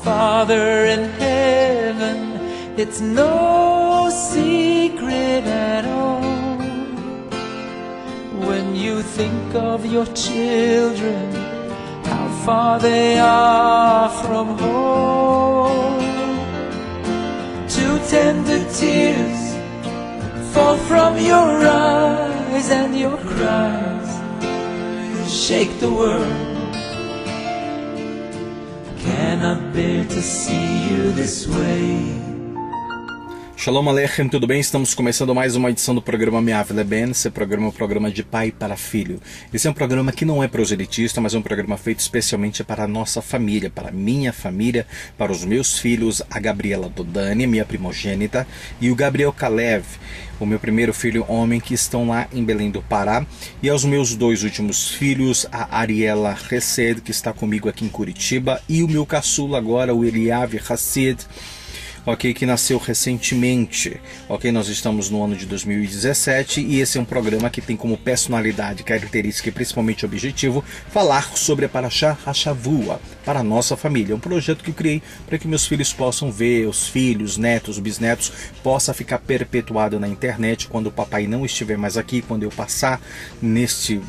Father in heaven, it's no secret at all. When you think of your children, how far they are from home. Two tender tears fall from your eyes, and your cries shake the world. Cannot bear to see you this way. Shalom Aleichem, tudo bem? Estamos começando mais uma edição do programa Me'av Leben. Esse programa é um programa de pai para filho. Esse é um programa que não é proselitista, mas é um programa feito especialmente para a nossa família, para a minha família, para os meus filhos, a Gabriela Dodani, minha primogênita, e o Gabriel Kalev, o meu primeiro filho homem, que estão lá em Belém do Pará, e aos meus dois últimos filhos, a Ariela Hesed, que está comigo aqui em Curitiba, e o meu caçula agora, o Eliav Hassid, ok, que nasceu recentemente. Ok, nós estamos no ano de 2017 e esse é um programa que tem como personalidade, característica e principalmente objetivo falar sobre a Parashá Hashavua para a nossa família. É um projeto que eu criei para que meus filhos possam ver, os filhos, netos, bisnetos, possa ficar perpetuado na internet quando o papai não estiver mais aqui, quando eu passar nesse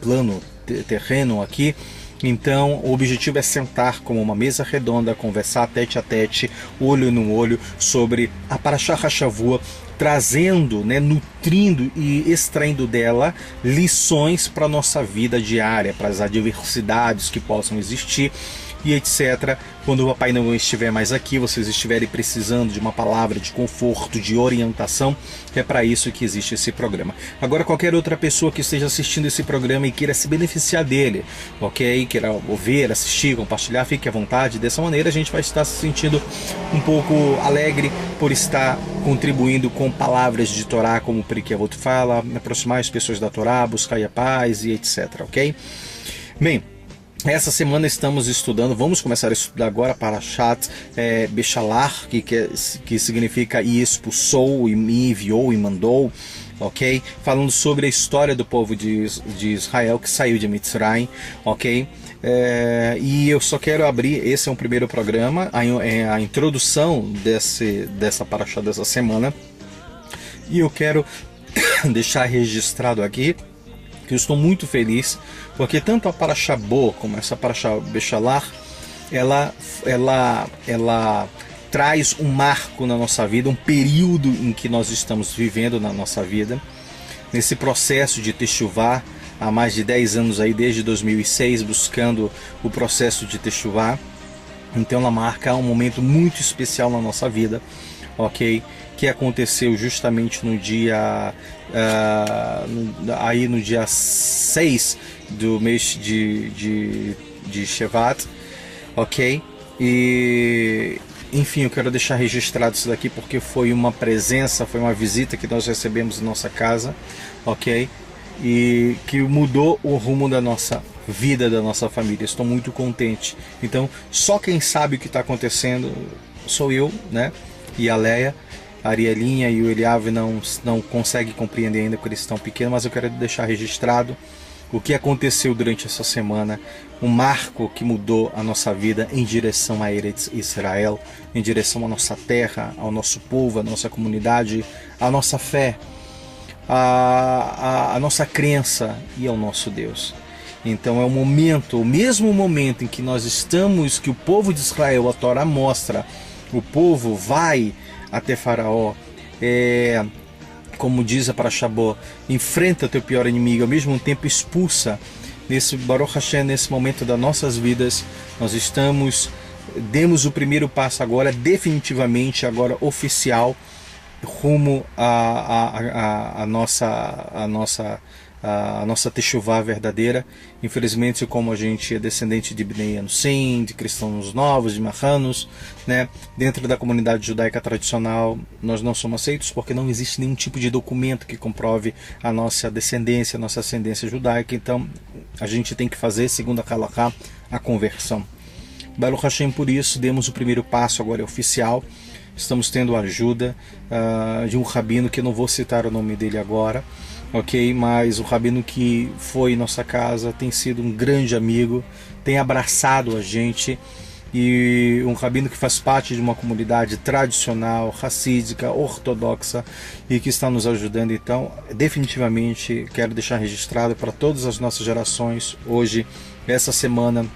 plano terreno aqui. Então, o objetivo é sentar como uma mesa redonda, conversar tete a tete, olho no olho, sobre a Parashá Hashavua, trazendo, nutrindo e extraindo dela lições para a nossa vida diária, para as adversidades que possam existir e etc. Quando o papai não estiver mais aqui, vocês estiverem precisando de uma palavra de conforto, de orientação, é para isso que existe esse programa. Agora, qualquer outra pessoa que esteja assistindo esse programa e queira se beneficiar dele, ok? Queira ouvir, assistir, compartilhar, fique à vontade. Dessa maneira a gente vai estar se sentindo um pouco alegre por estar contribuindo com palavras de Torá, como o Pirkei Avot fala, aproximar as pessoas da Torá, buscar a paz e etc, ok? Bem, essa semana estamos estudando, vamos começar a estudar agora Parashat Beshalach, que significa e expulsou, e me enviou e mandou, ok? Falando sobre a história do povo de Israel que saiu de Mitzrayim, ok? E eu só quero abrir, esse é um primeiro programa, a introdução dessa Parashat dessa semana, e eu quero deixar registrado aqui que eu estou muito feliz, porque tanto a Parashá Bo como essa Parashá Beshalach, ela traz um marco na nossa vida, um período em que nós estamos vivendo na nossa vida, nesse processo de Teshuvá, há mais de 10 anos aí, desde 2006, buscando o processo de Teshuvá. Então ela marca um momento muito especial na nossa vida, ok? Que aconteceu justamente no dia no dia 6 do mês de Shevat, ok? E enfim, eu quero deixar registrado isso daqui porque foi uma presença, foi uma visita que nós recebemos em nossa casa, ok? E que mudou o rumo da nossa vida, da nossa família. Estou muito contente. Então, só quem sabe o que está acontecendo sou eu, e a Leia. A Arielinha e o Eliav não conseguem compreender ainda porque eles estão pequenos, mas eu quero deixar registrado o que aconteceu durante essa semana, um marco que mudou a nossa vida em direção a Eretz Israel, em direção à nossa terra, ao nosso povo, à nossa comunidade, à nossa fé, à nossa crença e ao nosso Deus. Então é o mesmo momento em que nós estamos, que o povo de Israel, a Torá mostra, o povo vai até Faraó, como diz a Parashá Bo, enfrenta teu pior inimigo, ao mesmo tempo expulsa. Nesse Baruch Hashem, nesse momento das nossas vidas, nós demos o primeiro passo agora, definitivamente, agora oficial, rumo à nossa Teshuvá verdadeira. Infelizmente, como a gente é descendente de Bnei Anusim, de cristãos novos, de marranos, dentro da comunidade judaica tradicional, nós não somos aceitos porque não existe nenhum tipo de documento que comprove a nossa descendência, a nossa ascendência judaica. Então, a gente tem que fazer, segundo a Halakha, a conversão. Baruch Hashem, por isso, demos o primeiro passo, agora é oficial. Estamos tendo a ajuda de um rabino, que eu não vou citar o nome dele agora, ok? Mas o rabino que foi em nossa casa tem sido um grande amigo, tem abraçado a gente, e um rabino que faz parte de uma comunidade tradicional, racídica, ortodoxa e que está nos ajudando. Então, definitivamente quero deixar registrado para todas as nossas gerações hoje, essa semana,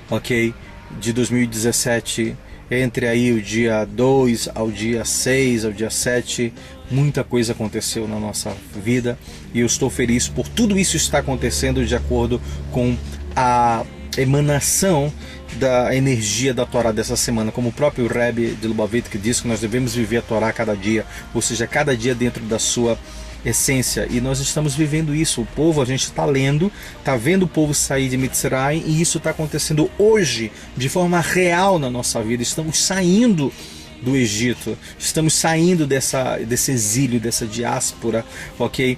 ok, de 2017, entre aí o dia 2 ao dia 6, ao dia 7, muita coisa aconteceu na nossa vida e eu estou feliz por tudo isso estar acontecendo de acordo com a emanação da energia da Torá dessa semana, como o próprio Rebbe de Lubavitch diz que nós devemos viver a Torá cada dia, ou seja, cada dia dentro da sua essência, e nós estamos vivendo isso. O povo, a gente está lendo, está vendo o povo sair de Mitzrayim, e isso está acontecendo hoje, de forma real na nossa vida. Estamos saindo do Egito, estamos saindo desse exílio, dessa diáspora, ok?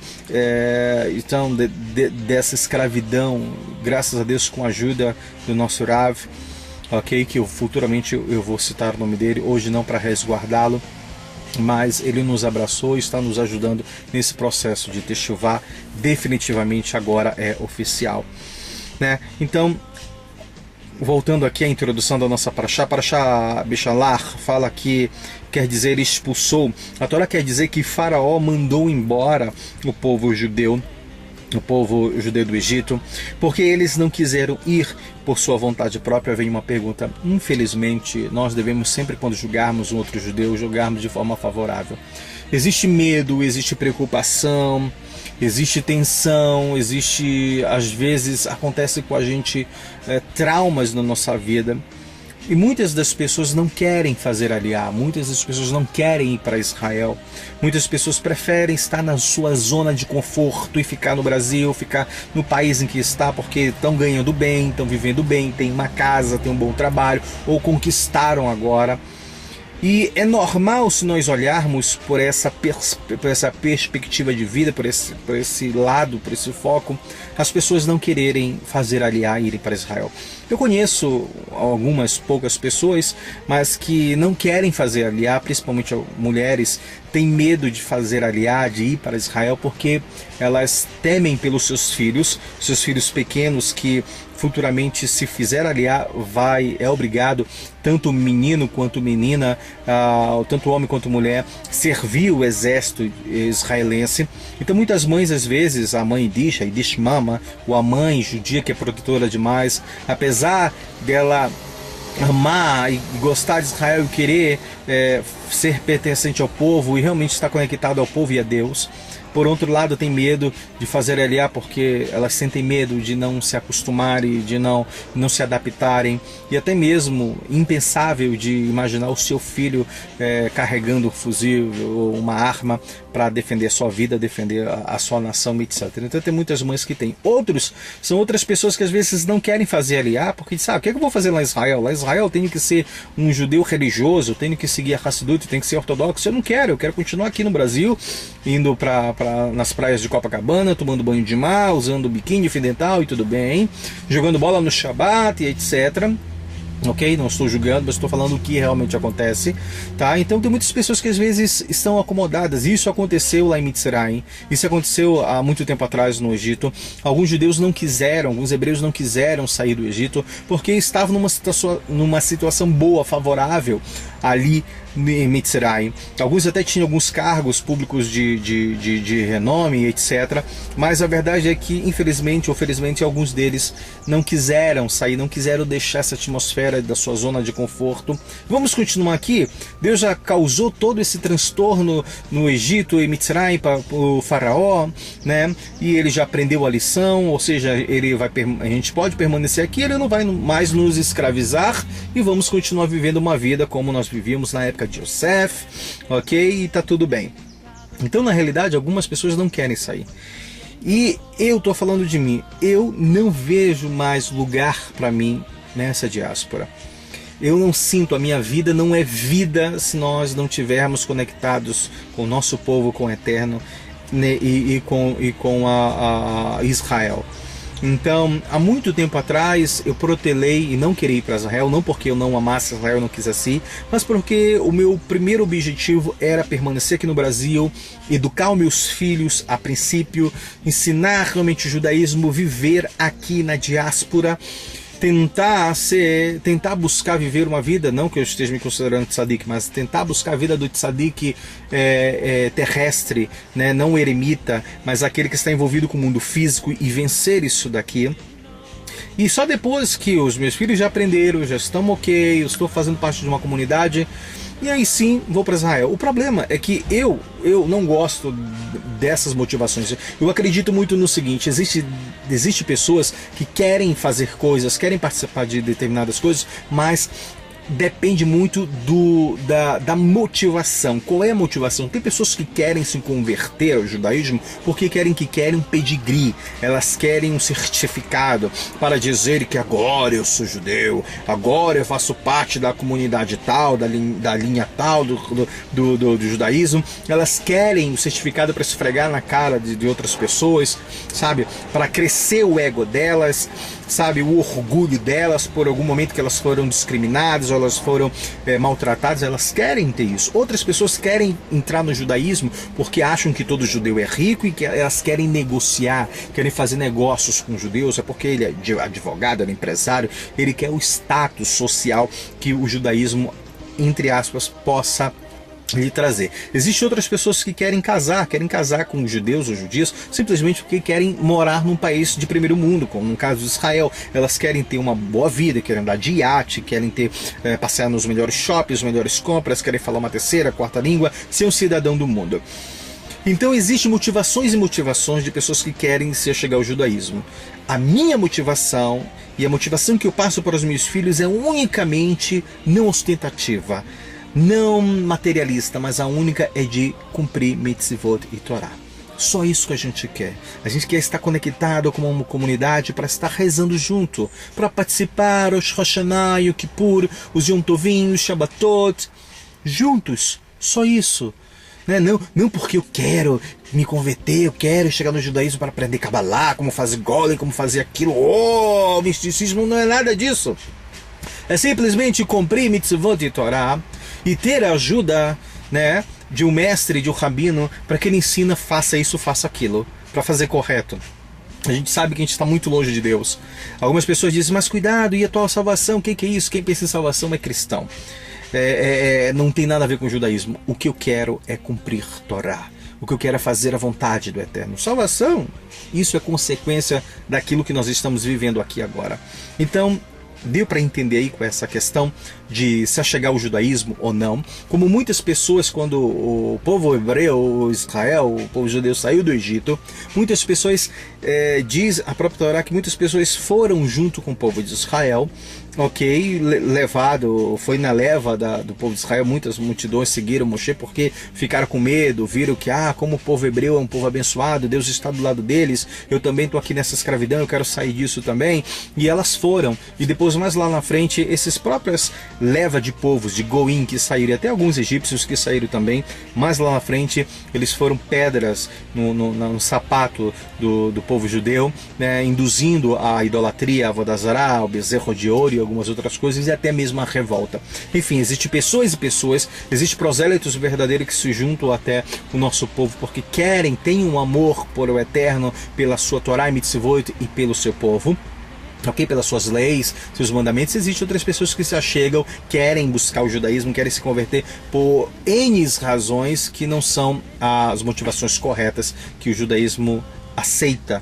Então, dessa escravidão, graças a Deus, com a ajuda do nosso Rav, ok? Que futuramente eu vou citar o nome dele, hoje não para resguardá-lo, mas ele nos abraçou e está nos ajudando nesse processo de Teshuvá. Definitivamente agora é oficial, né? Então, voltando aqui à introdução da nossa Parashá Beshalach fala que quer dizer expulsou. A Torá quer dizer que Faraó mandou embora o povo judeu do Egito, porque eles não quiseram ir por sua vontade própria. Vem uma pergunta: infelizmente, nós devemos sempre, quando julgarmos um outro judeu, julgarmos de forma favorável. Existe medo, existe preocupação, existe tensão, às vezes acontece com a gente traumas na nossa vida. E muitas das pessoas não querem fazer aliá, muitas das pessoas não querem ir para Israel, muitas pessoas preferem estar na sua zona de conforto e ficar no Brasil, ficar no país em que está, porque estão ganhando bem, estão vivendo bem, tem uma casa, tem um bom trabalho, ou conquistaram agora. E é normal, se nós olharmos por essa perspectiva de vida, por esse lado, por esse foco, as pessoas não quererem fazer aliá e irem para Israel. Eu conheço algumas poucas pessoas, mas que não querem fazer aliá, principalmente mulheres, têm medo de fazer aliá, de ir para Israel, porque elas temem pelos seus filhos pequenos, que futuramente, se fizer aliá, é obrigado, tanto menino quanto menina, tanto homem quanto mulher, servir o exército israelense. Então muitas mães, às vezes, a mãe Idish Mama, ou a mãe judia que é protetora demais, apesar dela amar e gostar de Israel e querer ser pertencente ao povo e realmente estar conectado ao povo e a Deus, por outro lado tem medo de fazer aliá, porque elas sentem medo de não se acostumarem, de não se adaptarem, e até mesmo impensável de imaginar o seu filho carregando um fuzil ou uma arma para defender a sua vida, defender a sua nação, etc. Então tem muitas mães que têm. São outras pessoas que às vezes não querem fazer aliá, porque dizem: o que eu vou fazer lá em Israel? Lá em Israel eu tenho que ser um judeu religioso, eu tenho que seguir a Hassidut, eu tenho que ser ortodoxo. Eu quero continuar aqui no Brasil, indo nas praias de Copacabana, tomando banho de mar, usando biquíni, fio dental e tudo bem, jogando bola no Shabat e etc. Ok? Não estou julgando, mas estou falando o que realmente acontece, tá? Então tem muitas pessoas que às vezes estão acomodadas. Isso aconteceu lá em Mitzrayim, isso aconteceu há muito tempo atrás no Egito. Alguns hebreus não quiseram sair do Egito porque estavam numa situação boa, favorável ali em Mitzrayim. Alguns até tinham alguns cargos públicos de renome, etc. Mas a verdade é que, infelizmente ou felizmente, alguns deles não quiseram sair, não quiseram deixar essa atmosfera da sua zona de conforto. Vamos continuar aqui. Deus já causou todo esse transtorno no Egito e Mitzrayim para o faraó, né? E ele já aprendeu a lição, ou seja, a gente pode permanecer aqui, ele não vai mais nos escravizar e vamos continuar vivendo uma vida como nós vivíamos na época de Yosef, ok? E tá tudo bem. Então, na realidade, algumas pessoas não querem sair. E eu tô falando de mim. Eu não vejo mais lugar para mim nessa diáspora. Eu não sinto, a minha vida não é vida se nós não estivermos conectados com o nosso povo, com o Eterno, né, e com a Israel. Então, há muito tempo atrás, eu protelei e não queria ir para Israel, não porque eu não amasse Israel, não quisesse ir, mas porque o meu primeiro objetivo era permanecer aqui no Brasil, educar os meus filhos a princípio, ensinar realmente o judaísmo, viver aqui na diáspora. tentar buscar viver uma vida, não que eu esteja me considerando tzadik, mas tentar buscar a vida do tzadik terrestre, né? Não eremita, mas aquele que está envolvido com o mundo físico e vencer isso daqui. E só depois que os meus filhos já aprenderam, já estão ok, eu estou fazendo parte de uma comunidade, e aí sim vou para Israel. O problema é que eu não gosto dessas motivações. Eu acredito muito no seguinte: existe pessoas que querem fazer coisas, querem participar de determinadas coisas, mas depende muito da motivação. Qual é a motivação? Tem pessoas que querem se converter ao judaísmo porque querem um pedigree. Elas querem um certificado para dizer que agora eu sou judeu, agora eu faço parte da comunidade tal, da linha tal do judaísmo. Elas querem um certificado para esfregar na cara de outras pessoas, sabe? Para crescer o ego delas, sabe? O orgulho delas por algum momento que elas foram discriminadas, elas foram maltratadas. Elas querem ter isso. Outras pessoas querem entrar no judaísmo porque acham que todo judeu é rico e que elas querem negociar, querem fazer negócios com os judeus. É porque ele é advogado, ele é empresário, ele quer o status social que o judaísmo, entre aspas, possa lhe trazer. Existem outras pessoas que querem casar com os judeus ou judias, simplesmente porque querem morar num país de primeiro mundo, como no caso de Israel. Elas querem ter uma boa vida, querem andar de iate, querem passear nos melhores shoppings, melhores compras, querem falar uma terceira, quarta língua, ser um cidadão do mundo. Então existem motivações e motivações de pessoas que querem se chegar ao judaísmo. A minha motivação e a motivação que eu passo para os meus filhos é unicamente não ostentativa, não materialista, mas a única é de cumprir mitzvot e Torá. Só isso que a gente quer. A gente quer estar conectado com uma comunidade para estar rezando junto, para participar os Rosh Hashanah, o Kippur, os Yom Tovim, os Shabbatot, juntos. Só isso. Não porque eu quero me converter, eu quero chegar no judaísmo para aprender Kabbalah, como fazer Golem, como fazer aquilo. O misticismo não é nada disso. É simplesmente cumprir mitzvot e Torá e ter a ajuda, né, de um mestre, de um rabino, para que ele ensina, faça isso, faça aquilo, para fazer correto. A gente sabe que a gente está muito longe de Deus. Algumas pessoas dizem, mas cuidado, e a tua salvação? O que é isso? Quem pensa em salvação é cristão. Não tem nada a ver com o judaísmo. O que eu quero é cumprir Torá. O que eu quero é fazer a vontade do Eterno. Salvação, isso é consequência daquilo que nós estamos vivendo aqui agora. Então, deu para entender aí com essa questão de se achegar ao judaísmo ou não. Como muitas pessoas, quando o povo hebreu, Israel, o povo judeu saiu do Egito, muitas pessoas, diz a própria Torá que muitas pessoas foram junto com o povo de Israel, ok, foi na leva do povo de Israel. Muitas multidões seguiram Moshe porque ficaram com medo, viram que como o povo hebreu é um povo abençoado, Deus está do lado deles, eu também estou aqui nessa escravidão, eu quero sair disso também. E elas foram, e depois mais lá na frente, esses próprios leva de povos, de Goim que saíram, e até alguns egípcios que saíram também, mais lá na frente eles foram pedras no sapato do povo judeu, né, induzindo a idolatria, a Avodazará, o bezerro de ouro e algumas outras coisas, e até mesmo a revolta. Enfim, existem pessoas e pessoas, existem prosélitos verdadeiros que se juntam até o nosso povo porque têm um amor por o Eterno, pela sua Torá e Mitzvot e pelo seu povo, ok, pelas suas leis, seus mandamentos. Existem outras pessoas que se achegam, querem buscar o judaísmo, querem se converter por N razões que não são as motivações corretas que o judaísmo aceita,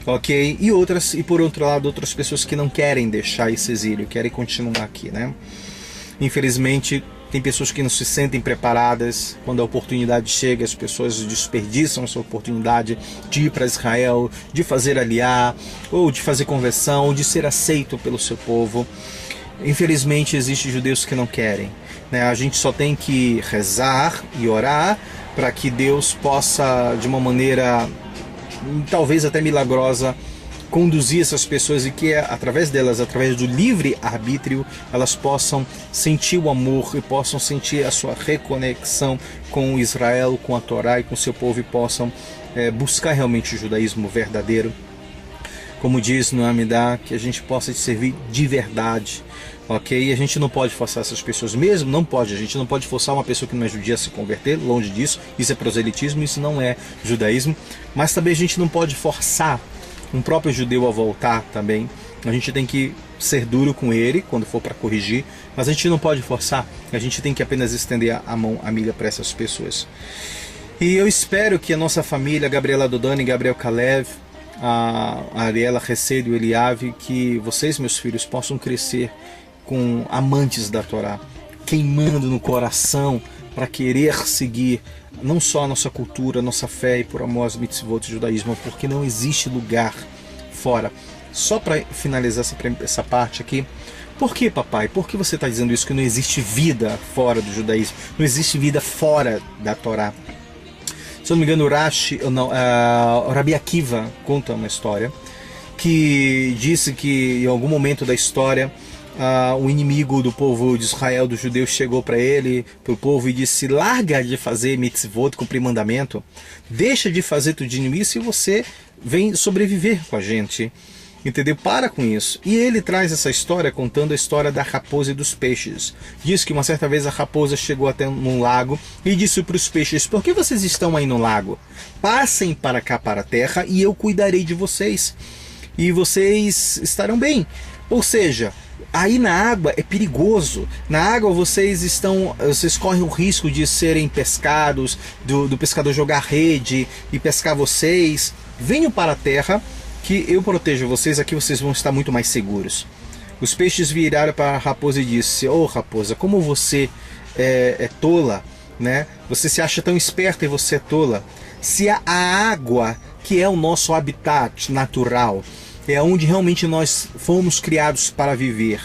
ok? E por outro lado, outras pessoas que não querem deixar esse exílio, querem continuar aqui, né? Infelizmente, tem pessoas que não se sentem preparadas. Quando a oportunidade chega, as pessoas desperdiçam essa oportunidade de ir para Israel, de fazer aliá, ou de fazer conversão, ou de ser aceito pelo seu povo. Infelizmente, existem judeus que não querem, né? A gente só tem que rezar e orar para que Deus possa, de uma maneira talvez até milagrosa, conduzir essas pessoas e que através delas, através do livre arbítrio, elas possam sentir o amor e possam sentir a sua reconexão com Israel, com a Torá e com o seu povo, e possam buscar realmente o judaísmo verdadeiro. Como diz no Amidá, que a gente possa te servir de verdade, ok? E a gente não pode forçar essas pessoas, mesmo a gente não pode forçar uma pessoa que não é judia a se converter, longe disso. Isso é proselitismo, isso não é judaísmo. Mas também a gente não pode forçar um próprio judeu a voltar também. A gente tem que ser duro com ele quando for para corrigir, mas a gente não pode forçar, a gente tem que apenas estender a mão amiga para essas pessoas. E eu espero que a nossa família, Gabriela Dodani, Gabriel Kalev, a Ariela Recedo e Eliave, que vocês, meus filhos, possam crescer com amantes da Torá, queimando no coração para querer seguir não só a nossa cultura, a nossa fé e por amor aos mitzvot do judaísmo, porque não existe lugar fora. Só para finalizar essa parte aqui, por que, papai? Por que você está dizendo isso, que não existe vida fora do judaísmo? Não existe vida fora da Torá? Se eu não me engano, o Rabi Akiva conta uma história que disse que em algum momento da história o inimigo do povo de Israel, dos judeus, chegou para ele, para o povo, e disse: larga de fazer mitzvot, cumprir mandamento, deixa de fazer tudinho isso e você vem sobreviver com a gente. Entendeu? Para com isso. E ele traz essa história contando a história da raposa e dos peixes. Diz que uma certa vez a raposa chegou até um lago e disse para os peixes: por que vocês estão aí no lago? Passem para cá, para a terra, e eu cuidarei de vocês. E vocês estarão bem. Ou seja, aí na água é perigoso. Na água vocês correm o risco de serem pescados, do pescador jogar rede e pescar vocês. Venham para a terra, que eu protejo vocês, aqui vocês vão estar muito mais seguros. Os peixes viraram para a raposa e disse: ô raposa, como você é tola, né? Você se acha tão esperta e você é tola. Se a água, que é o nosso habitat natural, é onde realmente nós fomos criados para viver,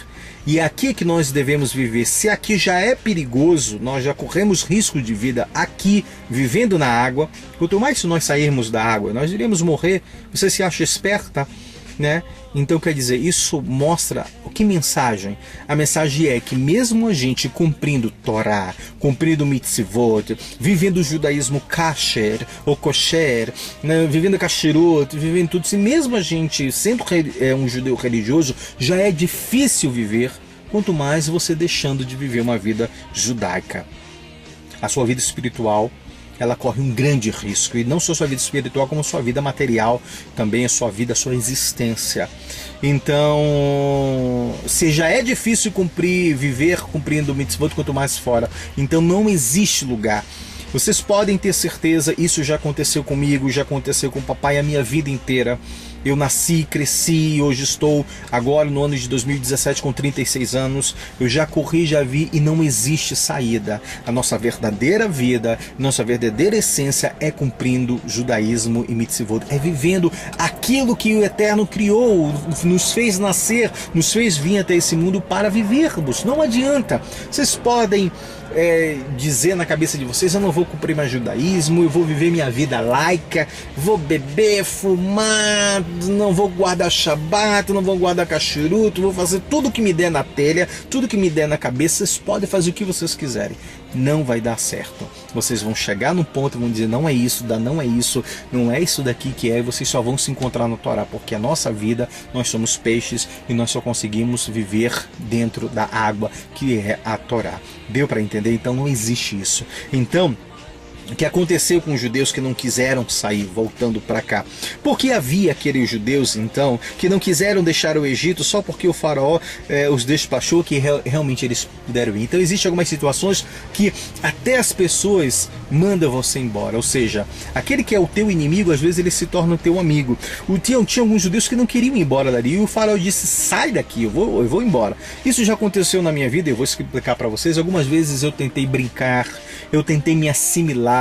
e é aqui que nós devemos viver. Se aqui já é perigoso, nós já corremos risco de vida aqui, vivendo na água, quanto mais se nós sairmos da água, nós iríamos morrer. Você se acha esperta, né? Então, quer dizer, isso mostra que mensagem? A mensagem é que mesmo a gente cumprindo Torá, cumprindo mitzvot, vivendo o judaísmo kasher ou kosher, né, vivendo kasherut, vivendo tudo, se mesmo a gente sendo um judeu religioso, já é difícil viver, quanto mais você deixando de viver uma vida judaica. A sua vida espiritual, ela corre um grande risco, e não só a sua vida espiritual, como a sua vida material, também a sua vida, a sua existência. Então, se já é difícil viver cumprindo o mitzvot, quanto mais fora, então não existe lugar. Vocês podem ter certeza, isso já aconteceu comigo, já aconteceu com o papai a minha vida inteira. Eu nasci, cresci, hoje estou agora no ano de 2017 com 36 anos. Eu já corri, já vi, e não existe saída. A nossa verdadeira vida, nossa verdadeira essência é cumprindo judaísmo e mitzvot. É vivendo aquilo que o Eterno criou, nos fez nascer, nos fez vir até esse mundo para vivermos. Não adianta. Vocês podem dizer na cabeça de vocês: eu não vou cumprir mais judaísmo, eu vou viver minha vida laica, vou beber, fumar, não vou guardar Shabbat, não vou guardar kashrut, vou fazer tudo que me der na telha, tudo que me der na cabeça. Vocês podem fazer o que vocês quiserem, não vai dar certo. Vocês vão chegar no ponto e vão dizer: não é isso, não é isso, não é isso daqui que é, e vocês só vão se encontrar no Torá, porque a nossa vida, nós somos peixes e nós só conseguimos viver dentro da água, que é a Torá. Deu para entender? Então não existe isso. Então, o que aconteceu com os judeus que não quiseram sair, voltando para cá? Porque havia aqueles judeus, então, que não quiseram deixar o Egito só porque o faraó os despachou, que realmente eles puderam ir. Então existem algumas situações que até as pessoas mandam você embora. Ou seja, aquele que é o teu inimigo, às vezes ele se torna o teu amigo. Tinha alguns judeus que não queriam ir embora dali, e o faraó disse: sai daqui, eu vou embora. Isso já aconteceu na minha vida, eu vou explicar para vocês. Algumas vezes eu tentei brincar, eu tentei me assimilar,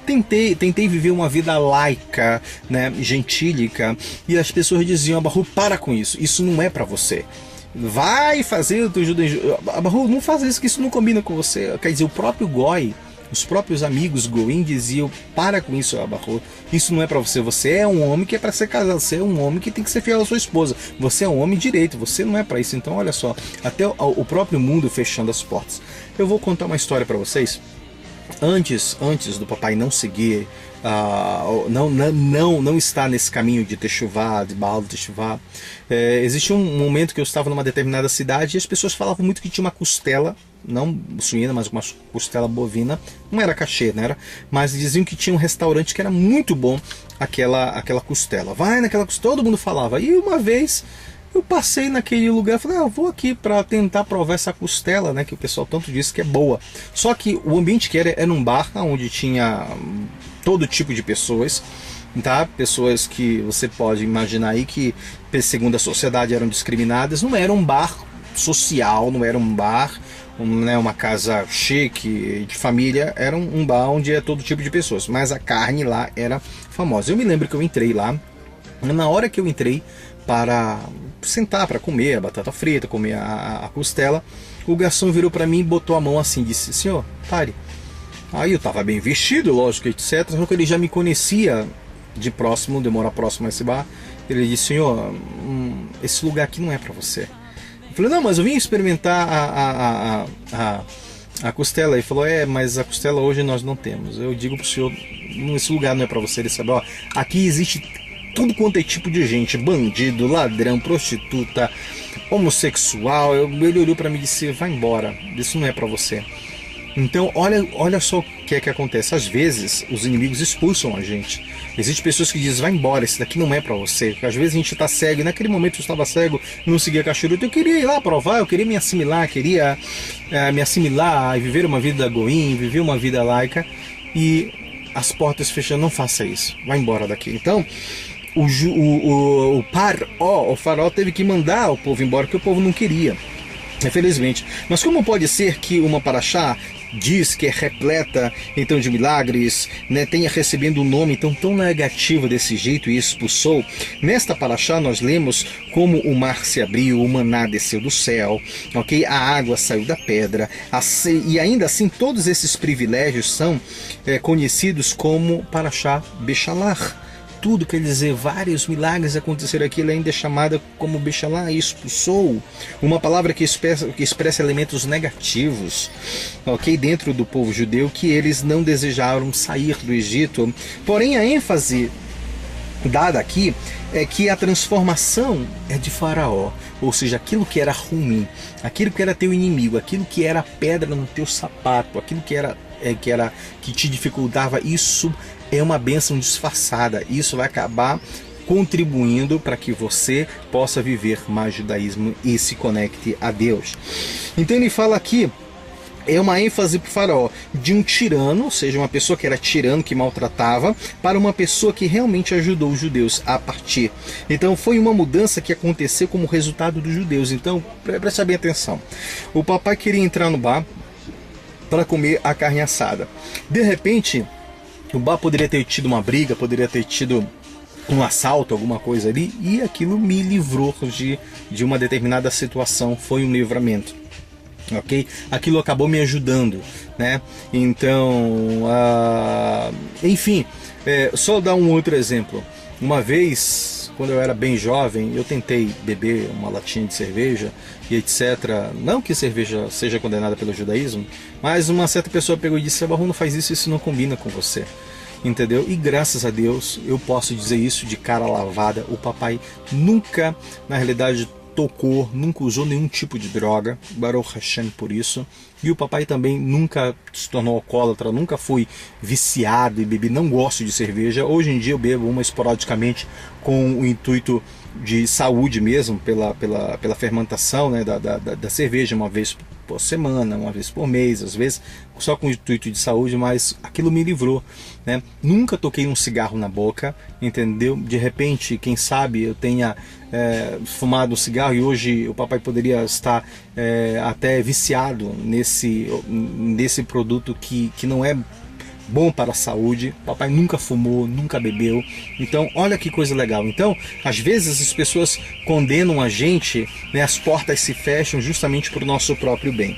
tentei viver uma vida laica, né, gentílica, e as pessoas diziam: Abahu, para com isso não é para você. Vai fazer o teu judaísmo. Abahu, não faz isso, que isso não combina com você. Quer dizer, o próprio Goi, os próprios amigos Goim diziam: para com isso, Abahu, isso não é para você. Você é um homem que é para ser casado, você é um homem que tem que ser fiel à sua esposa, você é um homem direito, você não é para isso. Então olha só, até o próprio mundo fechando as portas. Eu vou contar uma história para vocês. Antes do papai não seguir, não estar nesse caminho de Teshuvah, de Baal de Teshuvah, existia um momento que eu estava numa determinada cidade e as pessoas falavam muito que tinha uma costela, não suína, mas uma costela bovina, não era cachê, né? Mas diziam que tinha um restaurante que era muito bom, aquela costela. Vai naquela costela, todo mundo falava. E uma vez Eu passei naquele lugar e falei, eu vou aqui para tentar provar essa costela, né, que o pessoal tanto disse que é boa. Só que o ambiente que era um bar onde tinha todo tipo de pessoas, tá? Pessoas que você pode imaginar aí que, segundo a sociedade, eram discriminadas. Não era um bar social, não era um bar, né, uma casa chique de família, era um bar onde é todo tipo de pessoas, mas a carne lá era famosa. Eu me lembro que eu entrei lá, na hora que eu entrei para sentar para comer a batata frita, comer a costela, o garçom virou para mim e botou a mão assim, disse, senhor, pare. Aí eu estava bem vestido, lógico, etc. Só que ele já me conhecia de próximo, de morar próximo a esse bar. Ele disse, senhor, esse lugar aqui não é para você. Eu falei, não, mas eu vim experimentar a costela. Ele falou, mas a costela hoje nós não temos. Eu digo para o senhor, esse lugar não é para você. Ele sabe, ó, aqui existe tudo quanto é tipo de gente, bandido, ladrão, prostituta, homossexual. Ele olhou para mim e disse, vai embora, isso não é para você. Então, olha só o que é que acontece. Às vezes, os inimigos expulsam a gente. Existem pessoas que dizem, vai embora, esse daqui não é pra você. Às vezes a gente está cego, e naquele momento eu estava cego, não seguia cachuruto. Eu queria ir lá provar, eu queria me assimilar, e viver uma vida goim, viver uma vida laica. E as portas fechando, não faça isso, vai embora daqui. Então, o faraó teve que mandar o povo embora, porque o povo não queria. Infelizmente. Mas como pode ser que uma paraxá diz que é repleta então de milagres, né, tenha recebendo um nome então tão negativo desse jeito e expulsou? Nesta paraxá nós lemos como o mar se abriu, o maná desceu do céu, ok? A água saiu da pedra, e ainda assim todos esses privilégios são conhecidos como paraxá Bechalach. Tudo quer dizer, vários milagres aconteceram aqui, ele ainda é chamada como Bechalá, expulsou, uma palavra que expressa elementos negativos, ok, dentro do povo judeu, que eles não desejaram sair do Egito. Porém, a ênfase dada aqui é que a transformação é de Faraó, ou seja, aquilo que era ruim, aquilo que era teu inimigo, aquilo que era pedra no teu sapato, aquilo que te dificultava, isso é uma bênção disfarçada. Isso vai acabar contribuindo para que você possa viver mais judaísmo e se conecte a Deus. Então ele fala aqui, é uma ênfase para o faraó, de um tirano, ou seja, uma pessoa que era tirano, que maltratava, para uma pessoa que realmente ajudou os judeus a partir. Então foi uma mudança que aconteceu como resultado dos judeus. Então presta bem atenção. O papai queria entrar no bar para comer a carne assada. De repente, o bar poderia ter tido uma briga, poderia ter tido um assalto, alguma coisa ali, e aquilo me livrou de uma determinada situação, foi um livramento, ok? Aquilo acabou me ajudando, né? Então, enfim, só dar um outro exemplo. Uma vez, quando eu era bem jovem, eu tentei beber uma latinha de cerveja e etc. Não que cerveja seja condenada pelo judaísmo, mas uma certa pessoa pegou e disse, Barro, não faz isso, isso não combina com você. Entendeu? E graças a Deus eu posso dizer isso de cara lavada. O papai nunca, na realidade, tocou, nunca usou nenhum tipo de droga, Baruch Hashem por isso. E o papai também nunca se tornou alcoólatra, nunca foi viciado e bebi, não gosto de cerveja. Hoje em dia eu bebo uma esporadicamente com o intuito de saúde mesmo, pela fermentação, né, da cerveja, uma vez por semana, uma vez por mês, às vezes só com o intuito de saúde, mas aquilo me livrou, né? Nunca toquei um cigarro na boca, entendeu? De repente, quem sabe eu tenha fumado um cigarro e hoje o papai poderia estar até viciado nesse produto que não é bom para a saúde. Papai nunca fumou, nunca bebeu. Então, olha que coisa legal. Então, às vezes as pessoas condenam a gente, né, as portas se fecham justamente para o nosso próprio bem.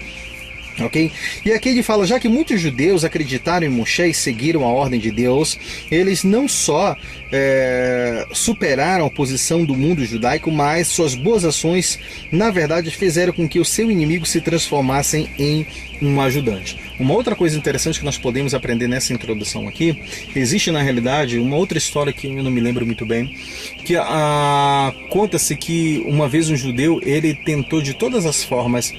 Ok? E aqui ele fala, já que muitos judeus acreditaram em Moshe e seguiram a ordem de Deus, eles não só superaram a oposição do mundo judaico, mas suas boas ações, na verdade, fizeram com que o seu inimigo se transformasse em um ajudante. Uma outra coisa interessante que nós podemos aprender nessa introdução aqui, existe na realidade uma outra história que eu não me lembro muito bem, que conta-se que uma vez um judeu, ele tentou de todas as formas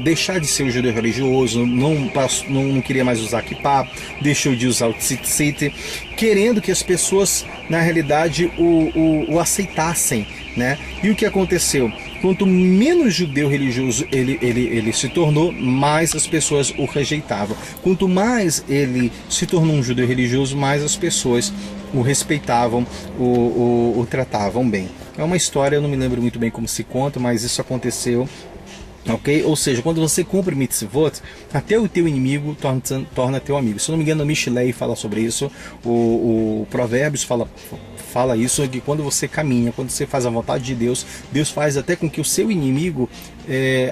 deixar de de ser um judeu religioso, não queria mais usar kippah, deixou de usar o tzitzit, querendo que as pessoas, na realidade, o aceitassem, né? E o que aconteceu? Quanto menos judeu religioso ele se tornou, mais as pessoas o rejeitavam. Quanto mais ele se tornou um judeu religioso, mais as pessoas o respeitavam, o tratavam bem. É uma história, eu não me lembro muito bem como se conta, mas isso aconteceu. Ok? Ou seja, quando você cumpre mitzvot, até o teu inimigo torna teu amigo. Se eu não me engano, o Mishlei fala sobre isso, o Provérbios fala isso, que quando você caminha, quando você faz a vontade de Deus, Deus faz até com que o seu inimigo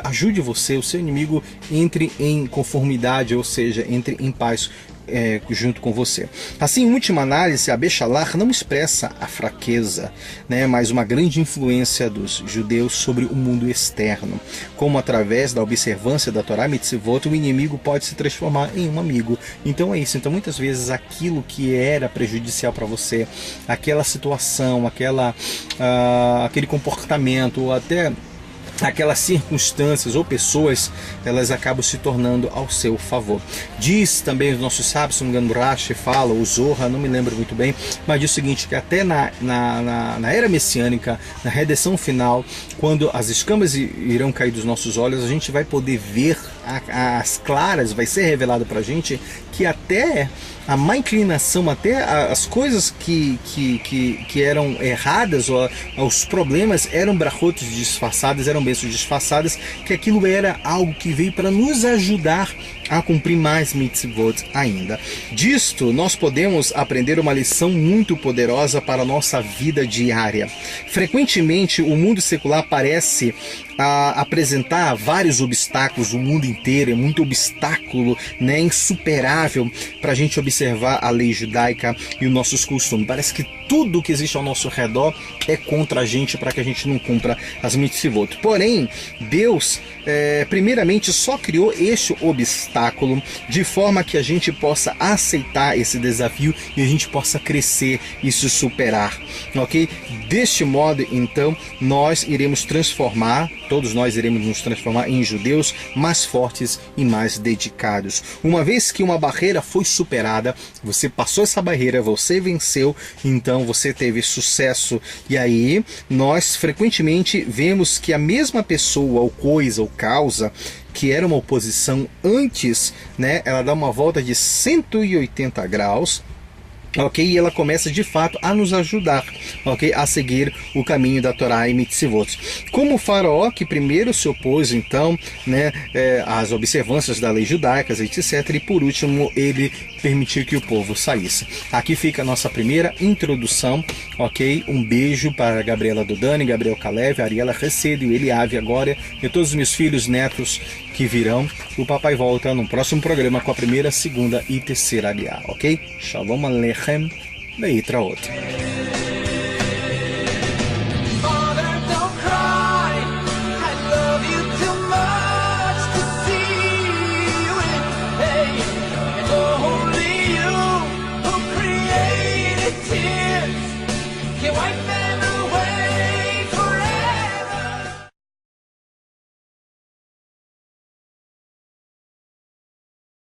ajude você, o seu inimigo entre em conformidade, ou seja, entre em paz junto com você. Assim, em última análise, a Bechalach não expressa a fraqueza, né, mas uma grande influência dos judeus sobre o mundo externo. Como através da observância da Torá Mitzvot, o inimigo pode se transformar em um amigo. Então é isso. Então muitas vezes aquilo que era prejudicial para você, aquela situação, aquele comportamento, ou até aquelas circunstâncias ou pessoas, elas acabam se tornando ao seu favor. Diz também os nossos sábios, se não me engano, Rashi fala, o Zohar, não me lembro muito bem, mas diz o seguinte, que até na era messiânica, na redenção final, quando as escamas irão cair dos nossos olhos, a gente vai poder ver as claras, vai ser revelado para a gente que até a má inclinação, até as coisas que eram erradas, ou os problemas eram brachotes disfarçadas, eram bênçãos disfarçadas, que aquilo era algo que veio para nos ajudar a cumprir mais mitzvot ainda. Disto, nós podemos aprender uma lição muito poderosa para a nossa vida diária. Frequentemente, o mundo secular parece apresentar vários obstáculos, o mundo inteiro é muito obstáculo, né, insuperável para a gente observar a lei judaica e os nossos costumes. Parece que tudo que existe ao nosso redor é contra a gente para que a gente não cumpra as mitzvot. Porém, Deus primeiramente só criou este obstáculo de forma que a gente possa aceitar esse desafio e a gente possa crescer e se superar, ok? Deste modo, então, nós iremos transformar, todos nós iremos nos transformar em judeus mais fortes e mais dedicados. Uma vez que uma barreira foi superada, você passou essa barreira, você venceu, então você teve sucesso. E aí, nós frequentemente vemos que a mesma pessoa ou coisa ou causa que era uma oposição antes, né, ela dá uma volta de 180 graus, ok? E ela começa de fato a nos ajudar, ok? A seguir o caminho da Torá e Mitzvot. Como o faraó, que primeiro se opôs, então, né, às observâncias da lei judaica, etc. E por último, ele permitiu que o povo saísse. Aqui fica a nossa primeira introdução, ok? Um beijo para a Gabriela Dodani, Gabriel Kalev, Ariela Recedo, Eliave agora, e todos os meus filhos, netos que virão. O papai volta no próximo programa com a primeira, segunda e terceira aliá, ok? Shalom Aleichem, Leitraot.